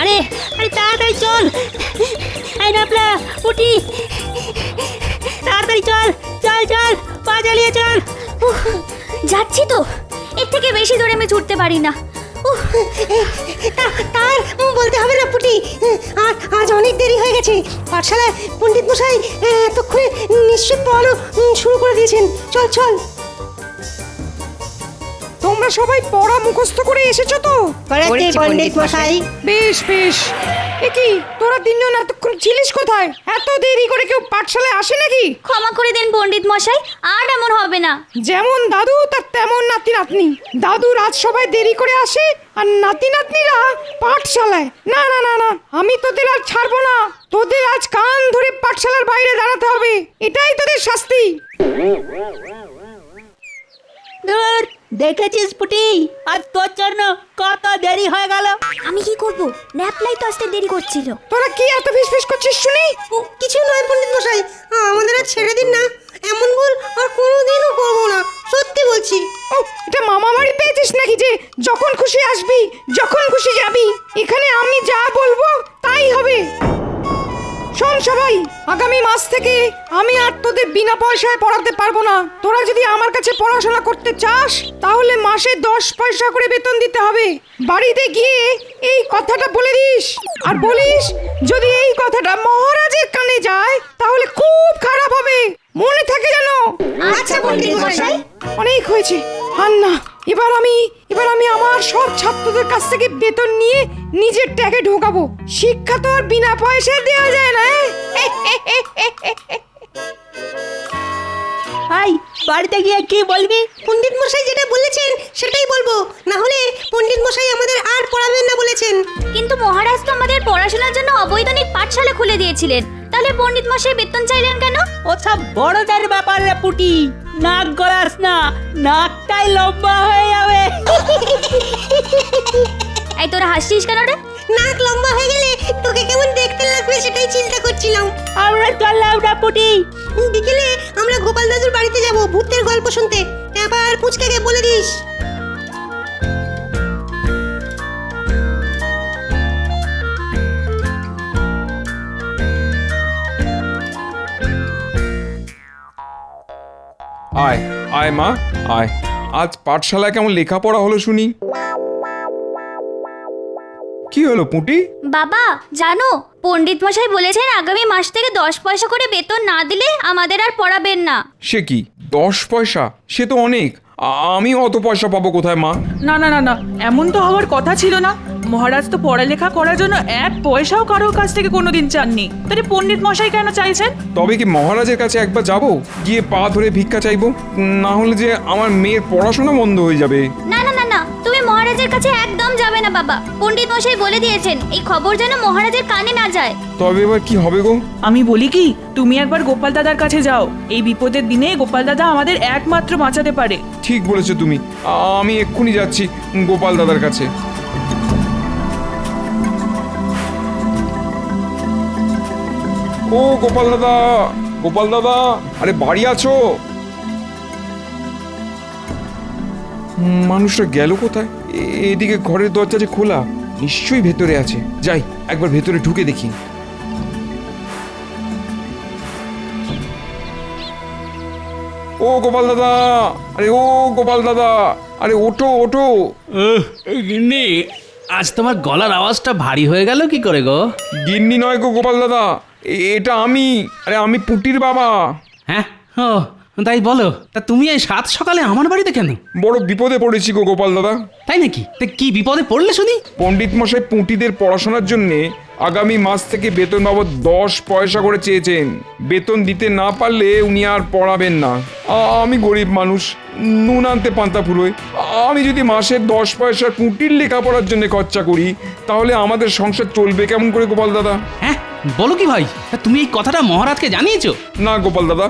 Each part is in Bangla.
আরে আরে তাড়াতাড়ি চল, এই নাপলা উঠি, তাড়াতাড়ি চল চল চল, পা চালিয়ে চল। যাচ্ছি তো, এর থেকে বেশি দূরে আমি ছুটতে পারি না। তার বলতে হবে না পুটি, আজ অনেক দেরি হয়ে গেছে। পাঠশালায় পণ্ডিত মশাই এতক্ষণে নিশ্চয় পড়ানো শুরু করে দিয়েছেন। চল চল। তোমরা সবাই পড়া মুখস্থ করে এসেছো তো? পণ্ডিত মশাই। বেশ বেশ। কি তোরা তিনজন এতক্ষণ ছিলিস কোথায়? এত দেরি করে কেউ পাঠশালায় আসে নাকি? ক্ষমা করে দিন পণ্ডিত মশাই, আর এমন হবে না। যেমন দাদু তার তেমন নাতি নাতনি। দাদুর আজ সবাই দেরি করে আসে আর নাতি নাতনিরা পাঠশালায়। না না না না, আমি তোদের আর ছাড়বো না। তোদের আজ কান ধরে পাঠশালার বাইরে দাঁড়াতে হবে, এটাই তোদের শাস্তি। ধুর, দেখেছিস পুটি, আজ তোর জন্য কত দেরি হয়ে গেল। আমি কি করব? ন্যাপলাই তো আসতে দেরি করছিল। তোরা কি এত ফিসফিস করছিস শুনি? কিছু নয় পণ্ডিত মশাই, আমাদের আর ছেড়ে দিন না। এমন ভুল আর কোনোদিনও করবো না, সত্যি বলছি। ও, এটা মামা বাড়ি পেয়েছিস নাকি যে যখন খুশি আসবি যখন খুশি যাবি? এখানে আমি যা বলবো তাই হবে। শোন সবাই, আগামী মাস থেকে আমি আর তোদের বিনা পয়সায় পড়াতে পারবো না। তোরা যদি আমার কাছে পড়াশোনা করতে চাস তাহলে মাসে 10 পয়সা করে বেতন দিতে হবে। বাড়িতে গিয়ে এই কথাটা বলে দিস, আর বলিস যদি এই কথাটা মহারাজের কানে যায় তাহলে খুব খারাপ হবে, মনে থাকে যেন। আচ্ছা পণ্ডিত মশাই। অনেক হয়েছে, আর না। এবার আমি আমার সব ছাত্রদের কাছ থেকে বেতন নিয়ে নিজের ট্যাগে ঢোকাবো। শিক্ষা তো আর বিনা পয়সায় দেওয়া যায় না। ভাই, বাড়িতে গিয়ে কি বলবি? পণ্ডিত মশাই যেটা বলেছেন সেটাই বলবো, না হলে পণ্ডিত মশাই আমাদের আর পড়াবেন না বলেছেন। কিন্তু মহারাজ তো আমাদের পড়াশোনার জন্য অবৈতনিক পাঠশালা খুলে দিয়েছিলেন, তাহলে পণ্ডিত মশাই বেতন চাইলেন কেন? ওসব বড়দের ব্যাপার রে পুটি, নাক গলাস না, নাকটাই লম্বা হয়ে যাবে। এই তোরা হাসছিস কেন রে? নাক লম্বা হয়ে গেলে তোকে কেমন দেখতে লাগবে সেটাই চিন্তা করছিলাম। আমরা চললাম না পুটি। বিকেলে আমরা গোপাল দাদুর বাড়িতে যাব ভূতের গল্প শুনতে। এবার পুচকাকে বলে দিস। আয় আয় মা আয়, আজ পাঠশালায় কেমন লেখাপড়া হলো শুনি। কি হলো পুঁটি? বাবা জানো, পণ্ডিত মশাই বলেছেন আগামী মাস থেকে 10 পয়সা করে বেতন না দিলে আমাদের আর পড়াবেন না। সে কি 10 পয়সা? সে তো অনেক। আমি অত পয়সা পাবো কোথায় মা? না না না না, এমন তো হওয়ার কথা ছিল না। মহারাজ তো পড়ালেখা করার জন্য 1 পয়সাও কারোর কাছ থেকে কোনোদিন চাননি, তাহলে পণ্ডিত মশাই কেন চাইছেন? তবে কি মহারাজের কাছে একবার যাব, গিয়ে পা ধরে ভিক্ষা চাইবো? না হলে যে আমার মেয়ের পড়াশোনা বন্ধ হয়ে যাবে। না না না না, তুমি মহারাজের কাছে একদম যাবে না বাবা। পণ্ডিত মশাই বলে দিয়েছেন এই খবর যেন মহারাজের কানে না যায়। তবে এবার কি হবে গো? আমি বলি কি, তুমি একবার গোপাল দাদার কাছে যাও। এই বিপদের দিনে গোপাল দাদা আমাদের একমাত্র বাঁচাতে পারে। ঠিক বলেছো তুমি, আমি এক্ষুনি যাচ্ছি গোপাল দাদার কাছে। ও গোপাল দাদা, গোপাল দাদা, আরে বাড়ি আছো? মানুষটা গেল কোথায়? এদিকে ঘরের দরজা যে খোলা, নিশ্চয়ই ভেতরে আছে। যাই একবার ভেতরে ঢুকে দেখি। ও গোপাল দাদা, আরে ও গোপাল দাদা, আরে ওঠো ওঠো। গিন্নি, আজ তোমার গলার আওয়াজটা ভারী হয়ে গেল কি করে গো? গিন্নি নয় গো গোপাল দাদা, এটা আমি। আরে আমি পুটির বাবা। হ্যাঁ, ও তাই বলো। তা তুমি এই সাত সকালে আমার বাড়িতে কেন? বড় বিপদে পড়েছি গো গোপাল দাদা। তাই নাকি? তা কি বিপদে পড়লে শুনি? পণ্ডিত মশাই পুঁটিদের পড়াশোনার জন্যে আগামী মাস থেকে বেতন বাবদ 10 পয়সা করে চেয়েছেন। বেতন দিতে না পারলে উনি আর পড়াবেন না। আমি গরিব মানুষ, নুন আনতে পান্তা ফুরোয়। আমি যদি মাসে 10 পয়সা পুঁটির লেখাপড়ার জন্য খরচা করি তাহলে আমাদের সংসার চলবে কেমন করে গোপাল দাদা? হ্যাঁ, বলো কি ভাই? তা তুমি এই কথাটা মহারাজকে জানিয়েছো? না গোপাল দাদা,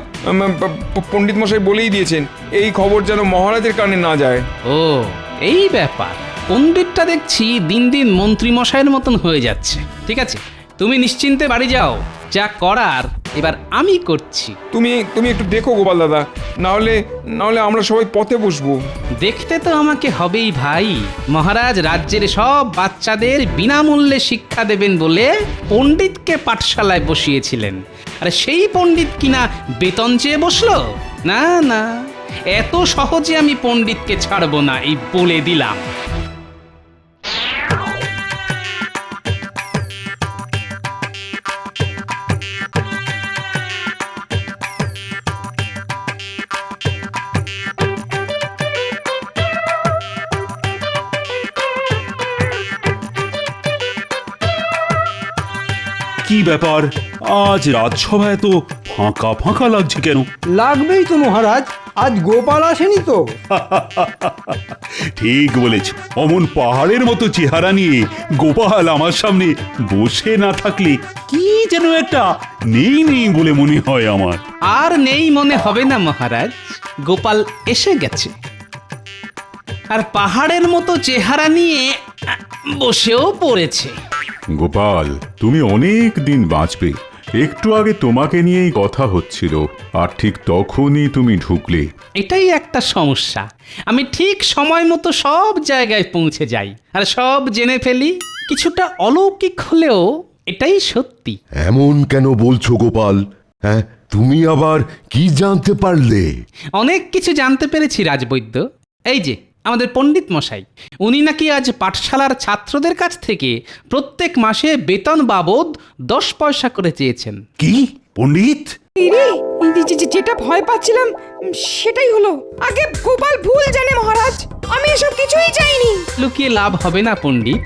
পণ্ডিত মশাই বলেই দিয়েছেন এই খবর যেন মহারাজের কানে না যায়। ও এই ব্যাপার। পণ্ডিতটা দেখছি দিন দিন মন্ত্রী মশাইয়ের মতন হয়ে যাচ্ছে। ঠিক আছে, তুমি নিশ্চিন্তে বাড়ি যাও। যা করার এবার আমি করছি। তুমি তুমি একটু দেখো গোপাল দাদা, না হলে আমরা সবাই পথে বসবো। দেখতে তো আমাকে হবেই ভাই। মহারাজ রাজ্যের সব বাচ্চাদের বিনামূল্যে শিক্ষা দেবেন বলে পণ্ডিতকে পাঠশালায় বসিয়েছিলেন, আর সেই পণ্ডিত কিনা বেতন চেয়ে বসলো। না না, এত সহজে আমি পণ্ডিতকে ছাড়বো না, এই বলে দিলাম। কি ব্যাপার, আজ রাজসভায় তো ফাঁকা ফাঁকা লাগছে কেন? লাগবেই তো মহারাজ, আজ গোপাল আসেনি তো। ঠিক বলেছ, অমন পাহাড়ের মতো চেহারা নিয়ে গোপাল আমার সামনে বসে না থাকলে কি যেন একটা নেই নেই বলে মনে হয় আমার। আর নেই মনে হবে না মহারাজ, গোপাল এসে গেছে। আর পাহাড়ের মতো চেহারা নিয়ে বসেও পড়েছে। গোপাল, তুমি অনেক দিন বাঁচবে। একটু আগে তোমাকে নিয়েই কথা হচ্ছিল, আর ঠিক তখনই তুমি ঢুকলে। এটাই একটা সমস্যা, আমি ঠিক সময় মতো সব জায়গায় পৌঁছে যাই আর সব জেনে ফেলি। কিছুটা অলৌকিক হলেও এটাই সত্যি। এমন কেন বলছো গোপাল? হ্যাঁ, তুমি আবার কি জানতে পারলে? অনেক কিছু জানতে পেরেছি রাজবৈদ্য। এই যে আমাদের পণ্ডিত মশাই, উনি নাকি আজ পাঠশালার ছাত্রদের কাছ থেকে প্রত্যেক মাসে বেতন বাবদ 10 পয়সা করে চেয়েছেন। কি পণ্ডিত? ইরে, যেটা ভয় পাচ্ছিলাম সেটাই হলো। আগে গোপাল ভুল জানে মহারাজ, আমি এসব কিছুই চাইনি। লুকিয়ে লাভ হবে না পণ্ডিত,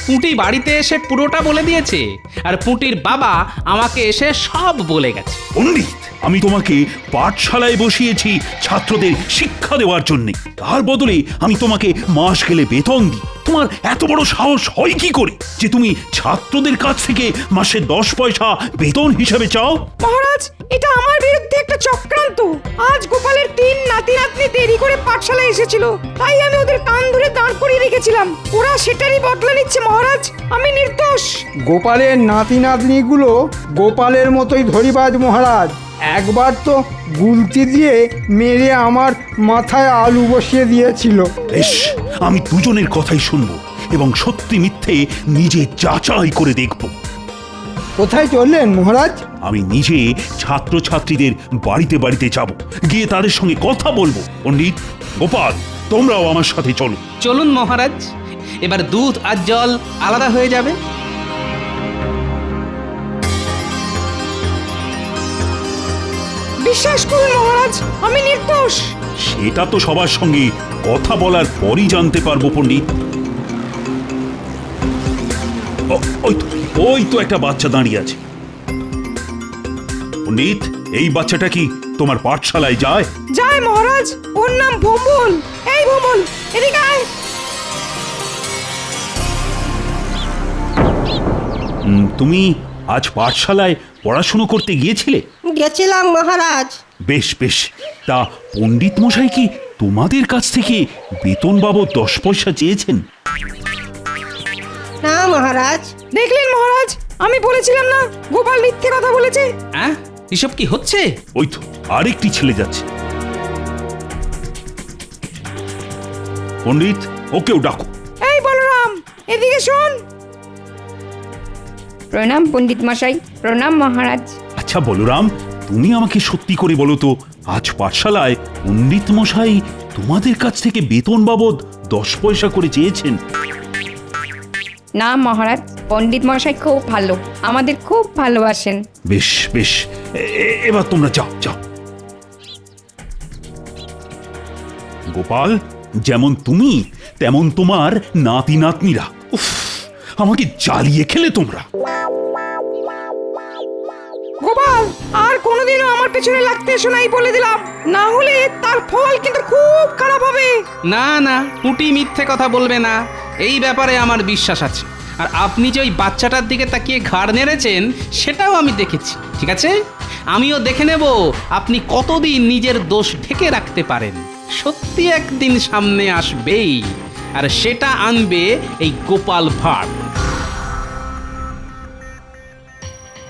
পুঁটি বাড়িতে এসে পুরোটা বলে দিয়েছে, আর পুঁটির বাবা আমাকে এসে সব বলে গেছে। পণ্ডিত, আমি তোমাকে পাঠশালায় বসিয়েছি ছাত্রদের শিক্ষা দেওয়ার জন্য, তার বদলে আমি তোমাকে মাস গেলে বেতন দিই। তোমার এত বড় সাহস হয় কি করে যে তুমি ছাত্রদের কাছ থেকে মাসে 10 পয়সা বেতন হিসাবে চাও? মহারাজ, এটা আমার বিরুদ্ধে একটা চক্রান্ত। আজ গোপালের 3 নাতি নাতনি দেরি করে পাঠশালায় এসেছিল, তাই আমি ওদের কান ধরে দাঁড় করিয়ে রেখেছিলাম। ওরা সেটারই বদলা নিচ্ছে মহারাজ, আমি নির্দোষ। গোপালের নাতি নাতনিগুলো গোপালের মতোই ধরিবাজ মহারাজ। একবার তো গুলতি দিয়ে মেরে আমার মাথায় আলু বসিয়ে দিয়েছিল। বেশ, আমি দুজনের কথাই শুনবো এবং সত্যি মিথ্যে নিজে যাচাই করে দেখব। কোথায় চললেন মহারাজ? আমি নিজে ছাত্রছাত্রীদের বাড়িতে বাড়িতে যাব, গিয়ে তাদের সঙ্গে কথা বলবো। পণ্ডিত, গোপাল, তোমরাও আমার সাথে চলো। চলুন মহারাজ, এবার দুধ আর জল আলাদা হয়ে যাবে। বিশ্বাস করুন মহারাজ, আমি নির্দোষ। সেটা তো সবার সঙ্গে কথা বলার পরই জানতে পারবো পণ্ডিত। ওই তো একটা বাচ্চা দাঁড়িয়ে আছে। পণ্ডিত, এই বাচ্চাটা কি তোমার পাঠশালায় যায়? যায় মহারাজ, ওর নাম ভোম্বল। এই ভোম্বল, এদিকে আয়। তুমি আজ পাঠশালায় পড়াশুনো করতে গিয়েছিলে? গেছিলাম মহারাজ। বেশ বেশ, তা পণ্ডিত মশাই কি তোমাদের কাছ থেকে বেতন বাবদ 10 পয়সা চেয়েছেন? না মহারাজ। দেখলেন মহারাজ, আমি বলেছিলাম না গোপাল মিথ্যে কথা বলেছে। হ্যাঁ, এসব কি হচ্ছে? ওই তো আরেকটি ছেলে যাচ্ছে। পণ্ডিত, ওকেও ডাকো। এই বলরাম, এদিকে শোন। প্রণাম পণ্ডিত মশাই। প্রণাম মহারাজ। আচ্ছা বলরাম, তুমি আমাকে সত্যি করে বলো তো, আজ পাঠশালায় পণ্ডিত মশাই তোমাদের কাছ থেকে বেতন বাবদ 10 পয়সা করে চেয়েছেন? না মহারাজ, পণ্ডিত মশাই খুব ভালো, আমাদের খুব ভালোবাসেন। বেশ বেশ, এবার তোমরা যাও যাও। গোপাল, যেমন তুমি তেমন তোমার নাতি নাতনিরা। উফ, আমাকে জ্বালিয়ে খেলে তোমরা। গোপাল, আর কোনোদিনও আমার পেছনে লাগতে এসো নাই বলে দিলাম, না হলে তার ফল কিন্তু খুব খারাপ হবে। না না, পুঁটি মিথ্যে কথা বলবে না, এই ব্যাপারে আমার বিশ্বাস আছে। আর আপনি যে ওই বাচ্চাটার দিকে তাকিয়ে ঘাড় নেড়েছেন সেটাও আমি দেখেছি। ঠিক আছে, আমিও দেখে নেব আপনি কতদিন নিজের দোষ ঢেকে রাখতে পারেন। সত্যি একদিন সামনে আসবেই, আর সেটা আনবে এই গোপাল ভাঁড়।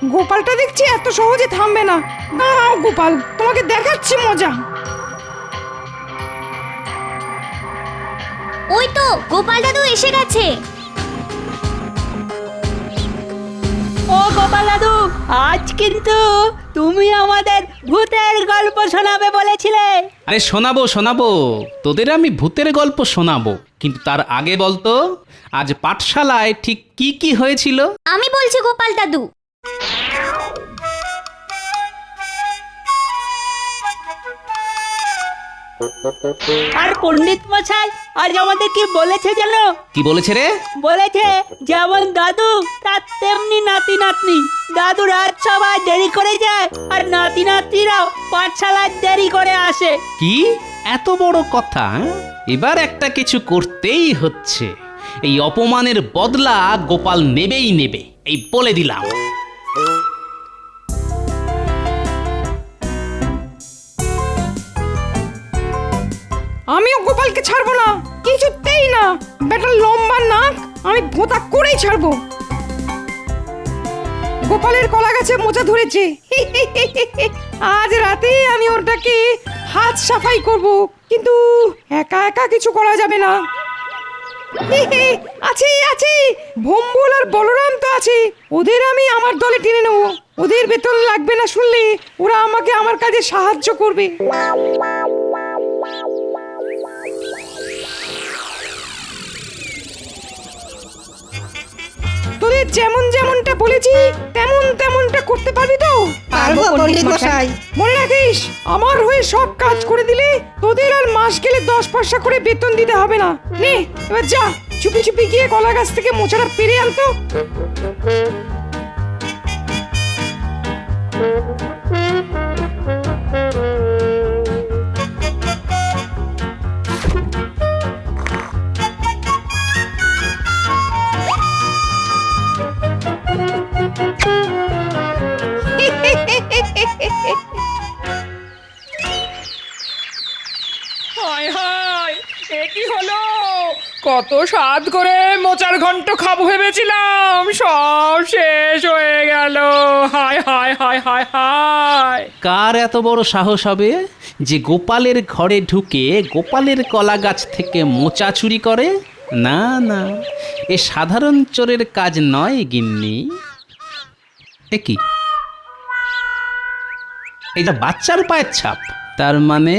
গোপালটা দেখছি এত সহজে থামবে না। দাঁড়াও গোপাল, তোমাকে দেখাচ্ছি মজা। ওই তো গোপাল দাদু এসে গেছে। ও গোপাল দাদু, আজ কিন্তু তুমি আমাদের ভূতের গল্প শোনাবে বলেছিলে। আরে শোনাবো শোনাবো, তোদের আমি ভূতের গল্প শোনাবো, কিন্তু তার আগে বলতো আজ পাঠশালায় ঠিক কি কি হয়েছিল। আমি বলছি গোপাল দাদু। আর পণ্ডিত মশাই আজ আমাদের কি বলেছে জানো? কি বলেছে রে? বলেছে যেমন দাদু তার তেমনি নাতি নাতনি। দাদু রাত সবাই দেরি করে যায় আর নাতি নাতনিরাও পাঠশালায় দেরি করে আসে। কি এত বড় কথা? এবার একটা কিছু করতেই হচ্ছে। এই অপমানের বদলা গোপাল নেবেই নেবে, এই বলে দিলাম। আমিও গোপালকে ছাড়বো না, কিছুতেই না। বেটার লম্বা নাক আমি ভোঁতা করেই ছাড়বো। গোপালের কলা গাছে মোচা ধরেছে, আজ রাতে আমি ওটাকে হাত সাফাই করব, কিন্তু একা একা কিছু করা যাবে না। আছে আছে, ভম্বল আর বলরাম তো আছে, ওদের আমি আমার দলে টেনে নেবো। ওদের বেতন লাগবে না শুনলে ওরা আমাকে আমার কাজে সাহায্য করবে। তোদের যেমন যেমনটা বলেছি তেমন তেমনটা করতে পারবি তো? পারবো পণ্ডিত মশাই। মনে রাখিস, আমার হয়ে সব কাজ করে দিলে তোদের আর মাস গেলে 10 পয়সা করে বেতন দিতে হবে না। নে এবার যা, চুপি চুপি গিয়ে কলা গাছ থেকে মোচাটা পেরে আনতো। হায় হায়, এ কি হলো? কত স্বাদ করে মোচার ঘন্ট খাবো ভেবেছিলাম, সব শেষ হয়ে গেল। হায় হায় হায় হায় হায়। কার এত বড় সাহস হবে যে গোপালের ঘরে ঢুকে গোপালের কলা গাছ থেকে মোচা চুরি করে? না না, এ সাধারণ চোরের কাজ নয় গিন্নি। এ কি, এটা বাচ্চার পায়ের ছাপ? তার মানে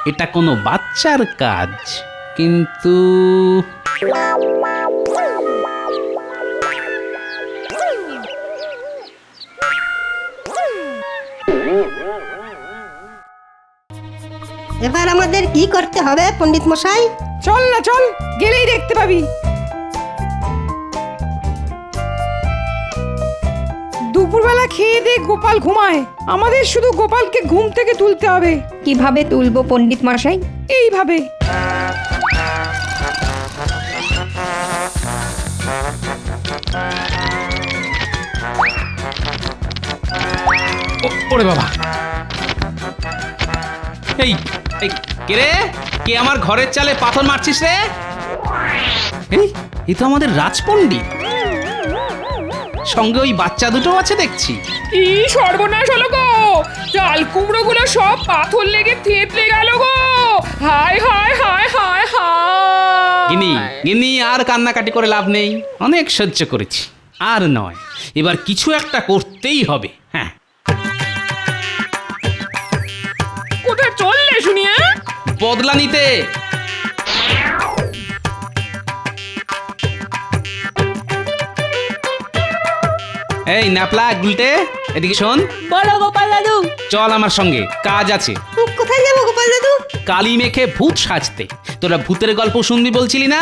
এটা কোনো বাচ্চার কাজ। কিন্তু এবার আমাদের কি করতে হবে পণ্ডিত মশাই? চল না চল, গেলেই দেখতে পাবি। দুপুরবেলা খেয়ে দিয়ে গোপাল ঘুমায়, আমাদের শুধু গোপালকে ঘুম থেকে তুলতে হবে। কিভাবে তুলবো পণ্ডিত মশাই? এইভাবে। ওরে বাবা, এই এই কে রে? কে আমার ঘরের চালে পাথর মারছিস রে? এই তো আমাদের রাজপণ্ডিত, সঙ্গে ওই বাচ্চা দুটো আছে দেখছি। কি সর্বনাশ হলো গো, চাল কুমড়ো গুলো সব পাথর লেগে থেতলে গেল গো। হায় হায় হায় হায় হায়। গিনি গিনি, আর কান্নাকাটি করে লাভ নেই, অনেক সহ্য করেছি, আর নয়, এবার কিছু একটা করতেই হবে। হ্যাঁ, কোথায় চললে শুনিয়ে? বদলা নিতে। এই ন্যাপলা গুলটে, এদিকে শোন। বলো গোপাল দাদু। চল আমার সঙ্গে, কাজ আছে। কোথায় যাবো গোপাল দাদু? কালি মেখে ভূত সাজতে। তোরা ভূতের গল্প শুনবি বলছিলি না?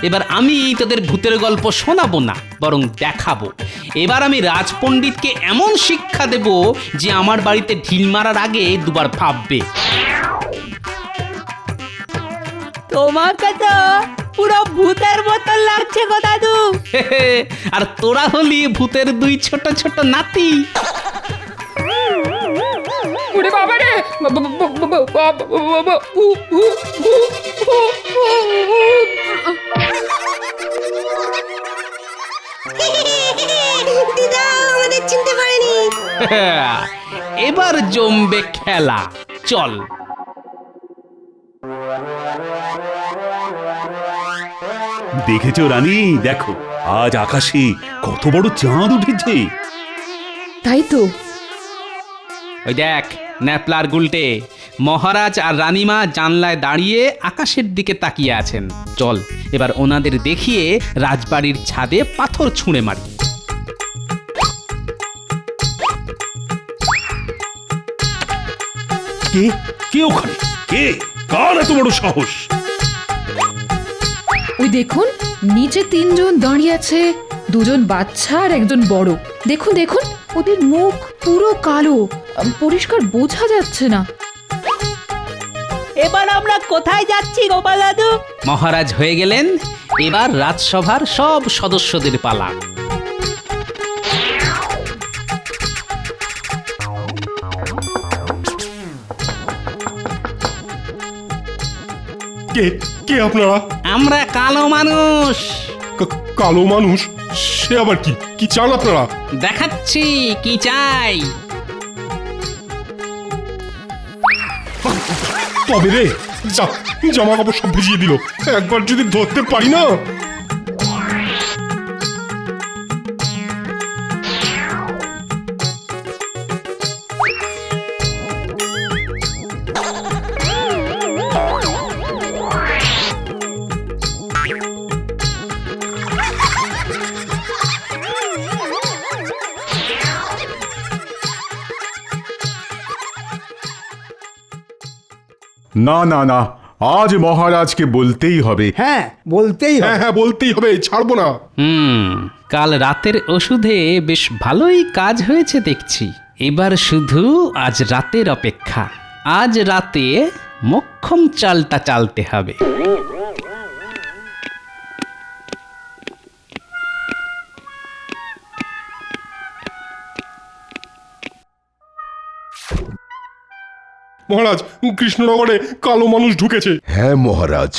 এবার আমি তোদের ভূতের গল্প শোনাবো না, বরং দেখাবো। এবার আমি রাজপণ্ডিতকে এমন শিক্ষা দেব যে আমার বাড়িতে ঢিল মারার আগে দুবার ভাববে। তোমাকে তো পুরো ভূতের মতন লাগছে গো দাদু। আর তোরা হলি ভূতের দুই ছোট ছোট নাতি। ওরে বাবা রে, দিদা আমাদের চিনতে পারেনি। এবার জমবে খেলা, চল। দেখেছো রানী, দেখো আজ আকাশে কত বড় চাঁদ উঠেছে। তাই তো। ওই দেখ ন্যাপলার গুলটে, মহারাজ আর রানীমা জানলায় দাঁড়িয়ে আকাশের দিকে তাকিয়ে আছেন। চল এবার ওনাদের দেখিয়ে রাজবাড়ির ছাদে পাথর ছুঁড়ে মারি। কে কে ওখানে? কে? কার এত বড় সাহস? ওই দেখুন, নিচে 3 জন দাঁড়িয়ে আছে, 2 জন বাচ্চা আর একজন বড়। দেখুন দেখুন, ওদের মুখ পুরো কালো, পরিষ্কার বোঝা যাচ্ছে না। এবার আমরা কোথায় যাচ্ছি গোপাল দাদু? মহারাজ হয়ে গেলেন, এবার রাজসভার সব সদস্যদের পালা। কে কে আপনারা? আমরা কালো মানুষ। কালো মানুষ? সে আবার কি? কি চান আপনারা? দেখাচ্ছি কি চাই। তবে রে, জামা কাপড় সব ভিজিয়ে দিল, একবার যদি ধরতে পারি না। না না না, আজ মহারাজকে বলতেই হবে। হ্যাঁ বলতেই হবে। হ্যাঁ বলতেই হবে, ছাড়বো না। কাল রাতের ওষুধে বেশ ভালোই কাজ হয়েছে দেখছি। এবার শুধু আজ রাতের অপেক্ষা। আজ রাতে মোক্ষম চালটা চালতে হবে। মহারাজ, কৃষ্ণনগরে কালো মানুষ ঢুকেছে। হ্যাঁ মহারাজ,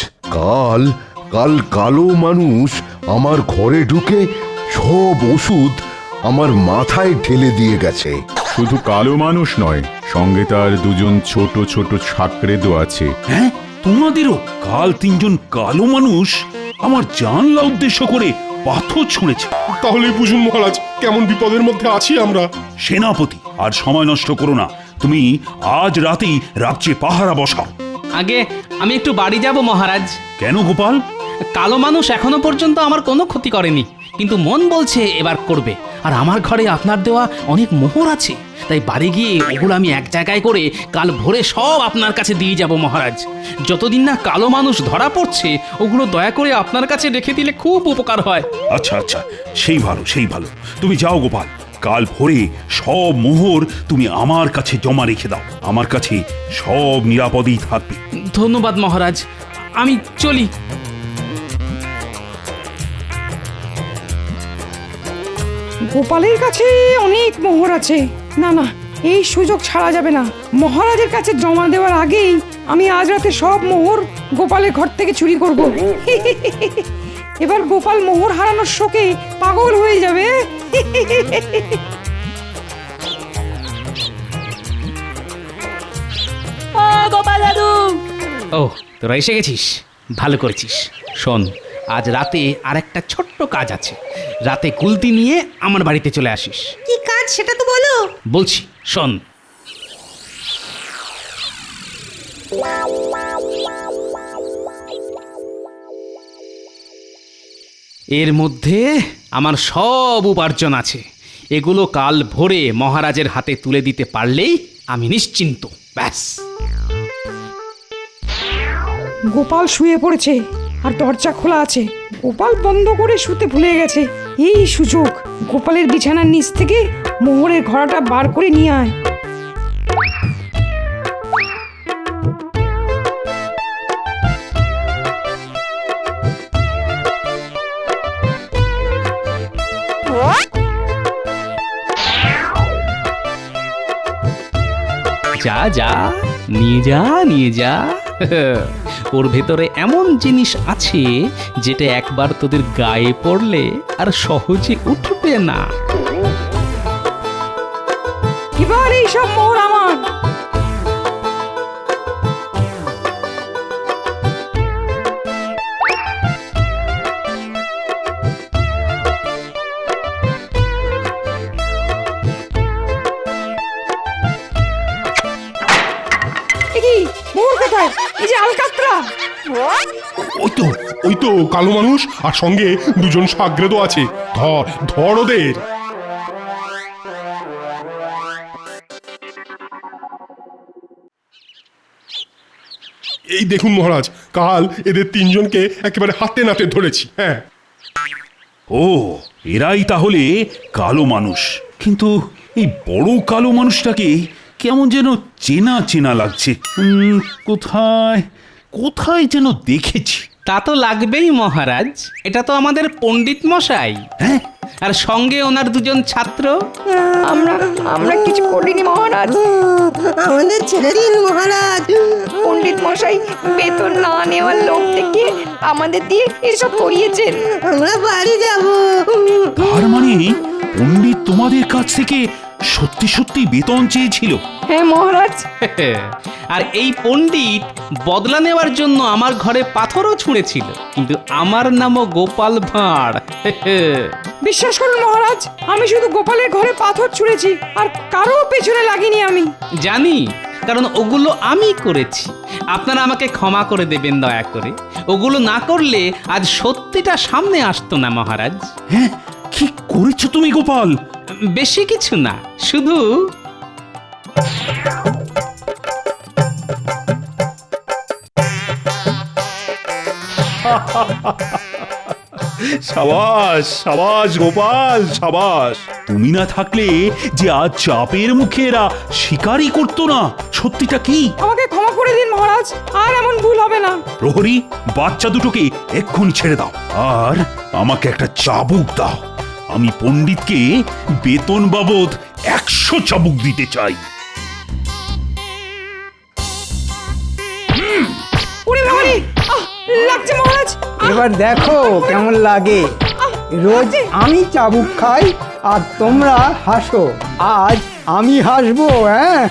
কাল কালো মানুষ আমার ঘরে ঢুকে সব ওষুধ আমার মাথায় ঢেলে দিয়ে গেছে। শুধু কালো মানুষ নয়, সঙ্গে তার 2 জন ছোট ছোট ছাকরেদও আছে। হ্যাঁ, তোমাদেরও কাল 3 জন কালো মানুষ আমার জানলা উদ্দেশ্য করে পাথর ছুঁড়েছে। তাহলে বুঝুন মহারাজ, কেমন বিপদের মধ্যে আছি আমরা। সেনাপতি, আর সময় নষ্ট করো না, তুমি আজ রাতেই রাজ্যে পাহারা বসাও। আগে আমি একটু বাড়ি যাব মহারাজ। কেন গোপাল? কালো মানুষ এখনো পর্যন্ত আমার কোনো ক্ষতি করেনি, কিন্তু মন বলছে এবার করবে। আর আমার ঘরে আপনার দেওয়া অনেক মোহর আছে, তাই বাড়ি গিয়ে ওগুলো আমি এক জায়গায় করে কাল ভোরে সব আপনার কাছে দিয়ে যাব মহারাজ। যতদিন না কালো মানুষ ধরা পড়ছে, ওগুলো দয়া করে আপনার কাছে রেখে দিলে খুব উপকার হয়। আচ্ছা আচ্ছা, সেই ভালো। তুমি যাও গোপাল, কাল ভোরে সব মোহর তুমি আমার কাছে জমা রেখে দাও। আমার কাছে সব নিরাপদেই থাকবে। ধন্যবাদ মহারাজ, আমি চলি। গোপালের কাছে অনেক মোহর আছে। না না, এই সুযোগ ছাড়া যাবে না। মহারাজের কাছে জমা দেওয়ার আগেই আমি আজ রাতে সব মোহর গোপালের ঘর থেকে চুরি করব। এবার গোপাল মোহর হারানোর শোকে পাগল হয়ে যাবে। ও গোপাল দাদু! ও, তোরা এসে গেছিস, ভালো করেছিস। শোন, আজ রাতে আর একটা ছোট্ট কাজ আছে। রাতে কুলতি নিয়ে আমার বাড়িতে চলে আসিস। কি কাজ সেটা তো বলো। বলছি, শোন। এর মধ্যে আমার সব উপার্জন আছে। এগুলো কাল ভোরে মহারাজের হাতে তুলে দিতে পারলেই আমি নিশ্চিন্ত। ব্যাস। গোপাল শুয়ে পড়েছে আর দরজা খোলা আছে। গোপাল বন্ধ করে শুতে ভুলে গেছে। এই সুযোগ, গোপালের বিছানার নিচ থেকে মোহরের ঘোড়াটা বার করে নিয়ে আয়। যা যা, নিয়ে যা। ওর ভেতরে এমন জিনিস আছে যেটা একবার তোদের গায়ে পড়লে আর সহজে উঠবে না। এই সব মোহর আমার। কি মোহর কোথায়? এই যে আলকাতরা। ওই তো কালো মানুষ আর সঙ্গে দুজন সাগরেদও আছে। ধর ওদের। এই দেখুন মহারাজ, কাল এদের তিনজনকে একেবারে হাতে নাতে ধরেছি। হ্যাঁ, ও এরাই তাহলে কালো মানুষ। কিন্তু এই বড় কালো মানুষটাকে কেমন যেন চেনা চেনা লাগছে। কোথায় কোথায় যেন দেখেছি। তা তো লাগবেই মহারাজ, এটা তো আমাদের পণ্ডিত মশাই। হ্যাঁ, আর সঙ্গে ওনার দুজন ছাত্র। আমরা কিছু করিনি মহারাজ। আমাদের ছেড়ে দিন মহারাজ। পণ্ডিত মশাই বেতন না নেওয়ার লোক থেকে আমাদের দিয়ে এসব করিয়েছেন। আমরা বাড়ি যাব। তার মানে পণ্ডিত তোমাদের কাছ থেকে সত্যি সত্যি বেতন চেয়েছিল? হ্যাঁ মহারাজ। আর এই পণ্ডিত বদলা নেওয়ার জন্য আমার ঘরে পাথরও ছুঁড়েছিল, কিন্তু আমার নামও গোপাল ভাঁড়। বিশ্বাস করুন মহারাজ, আমি শুধু গোপালের ঘরে পাথর ছুঁড়েছি, আর কারো পেছনে লাগিনি আমি। জানি, কারণ ওগুলো আমি করেছি। আপনারা আমাকে ক্ষমা করে দেবেন দয়া করে। ওগুলো না করলে আজ সত্যিটা সামনে আসতো না মহারাজ। হ্যাঁ, কি করেছো তুমি গোপাল? বেশি কিছু না, শুধু সাবাস সাবাস গোপাল সাবাস। তুমি না থাকলে যে আজ চাপের মুখে এরা শিকারই করতো না। সত্যিটা কি? আমাকে ক্ষমা করে দিন মহারাজ, আর এমন ভুল হবে না। প্রহরী, বাচ্চা দুটোকে এক্ষুনি ছেড়ে দাও, আর আমাকে একটা চাবুক দাও। আমি পণ্ডিতকে বেতন বাবদ 100 চাবুক দিতে চাই। লাগছে মহারাজ। এবার দেখো কেমন লাগে। রোজ আমি চাবুক খাই আর তোমরা হাসো, আজ আমি হাসবো। হ্যাঁ